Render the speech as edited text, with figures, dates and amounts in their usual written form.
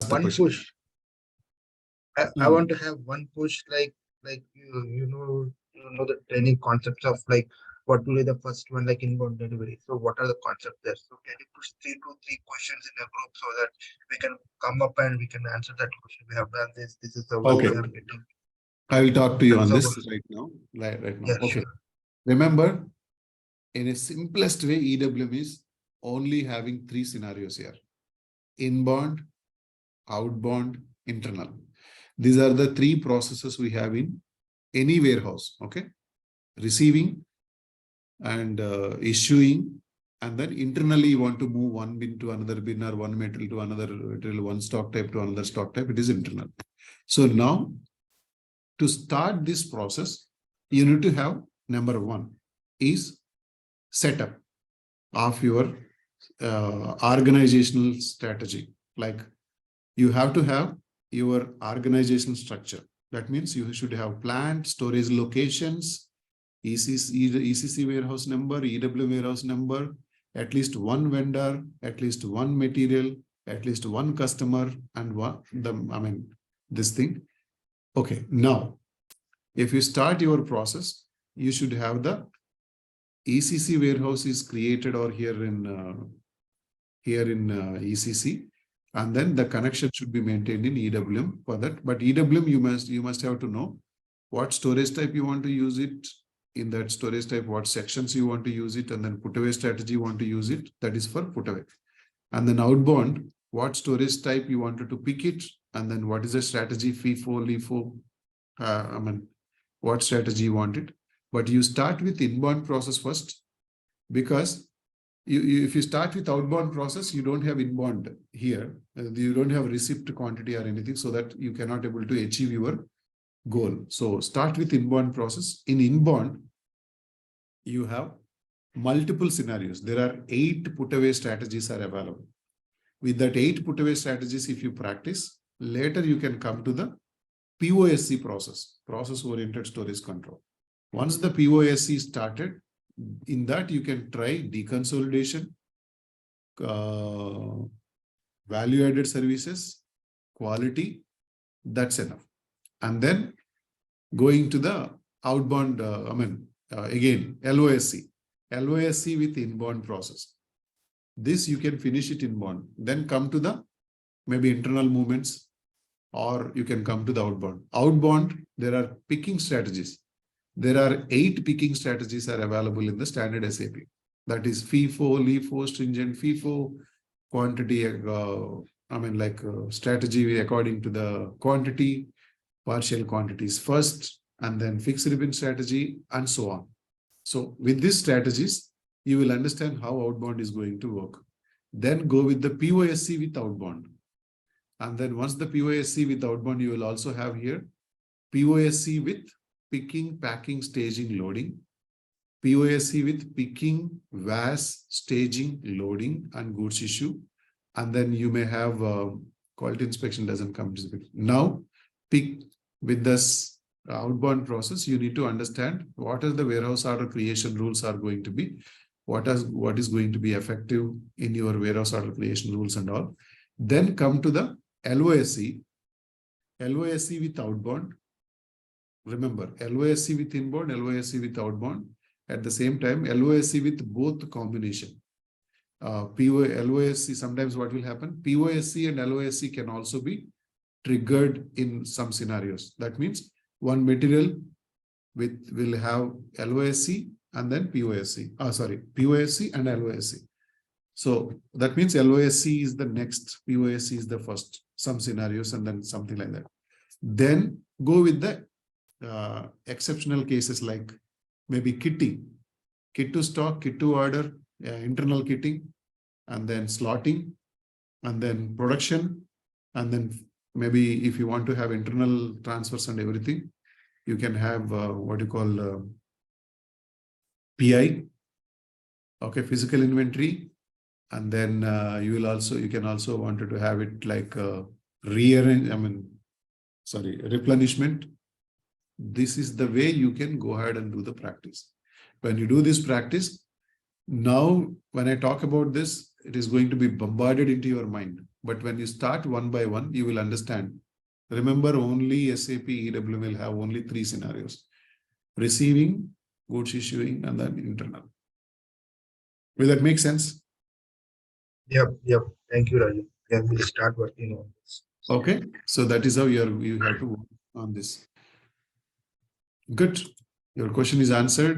the one question. push. I want to have one push, like you know the training concepts of like what will be the first one, like inbound delivery. So what are the concepts there? So can you push three questions in a group so that we can come up and we can answer that question? We have done this. This is the work Okay, we are getting. I will talk to you on So this right now. Right now. yeah, Okay. sure. Remember, in a simplest way, EWM is only having three scenarios here: inbound, outbound, internal. These are the three processes we have in any warehouse. Okay, receiving and issuing, and then internally you want to move one bin to another bin or one material to another material, one stock type to another stock type. It is internal. So now, to start this process, you need to have number one is setup of your organizational strategy. Like, you have to have your organizational structure. That means you should have plant, storage locations, ECC warehouse number, EWM warehouse number, at least one vendor, at least one material, at least one customer, and this thing. Okay, now, if you start your process, you should have the ECC warehouse is created or here in ECC, and then the connection should be maintained in EWM for that. But EWM, you must have to know what storage type you want to use it. In that storage type, what sections you want to use it, and then put away strategy you want to use it. That is for put away. And then outbound, what storage type you wanted to pick it, and then what is the strategy, FIFO, LIFO, what strategy you want it. But you start with inbound process first, because if you start with outbound process, you don't have inbound here. You don't have receipt quantity or anything, so that you cannot able to achieve your goal. So start with inbound process. In inbound, you have multiple scenarios. There are 8 put away strategies are available. With that 8 put away strategies, if you practice, later you can come to the POSC process, process oriented storage control. Once the POSC started, in that you can try deconsolidation, value added services, quality. That's enough. And then going to the outbound, again, LOSC with inbound process. This you can finish it inbound, then come to the maybe internal movements, or you can come to the outbound. Outbound, there are picking strategies. There are 8 picking strategies are available in the standard SAP. That is FIFO, LIFO, stringent FIFO, quantity, strategy according to the quantity, partial quantities first, and then fixed ribbon strategy, and so on. So with these strategies, you will understand how outbound is going to work. Then go with the POSC with outbound. And then once the POSC with outbound, you will also have here POSC with picking, packing, staging, loading, POSC with picking, VAS, staging, loading, and goods issue. And then you may have quality inspection doesn't come to the picture. Now, pick with this outbound process, you need to understand what are the warehouse order creation rules are going to be, what is going to be effective in your warehouse order creation rules and all. Then come to the LOSC with outbound. Remember, LOSC with inbound, LOSC with outbound. At the same time, LOSC with both combination. LOSC, sometimes what will happen? POSC and LOSC can also be triggered in some scenarios. That means one material will have LOSC and then POSC. POSC and LOSC. So that means LOSC is the next, POSC is the first, some scenarios, and then something like that. Then go with the exceptional cases like maybe kitting, kit to stock, kit to order, internal kitting, and then slotting, and then production, and then maybe if you want to have internal transfers and everything, you can have what you call PI, okay, physical inventory, and then you can also wanted to have it like replenishment. This is the way you can go ahead and do the practice. When you do this practice, Now, when I talk about this, it is going to be bombarded into your mind. But when you start one by one, you will understand. Remember, only SAP EWM will have only 3 scenarios: receiving, goods issuing, and then internal. Will that make sense? Yep, yep. Thank you, Raju. Yeah, we'll start working on this. Okay. So that is how you have to work on this. Good. Your question is answered.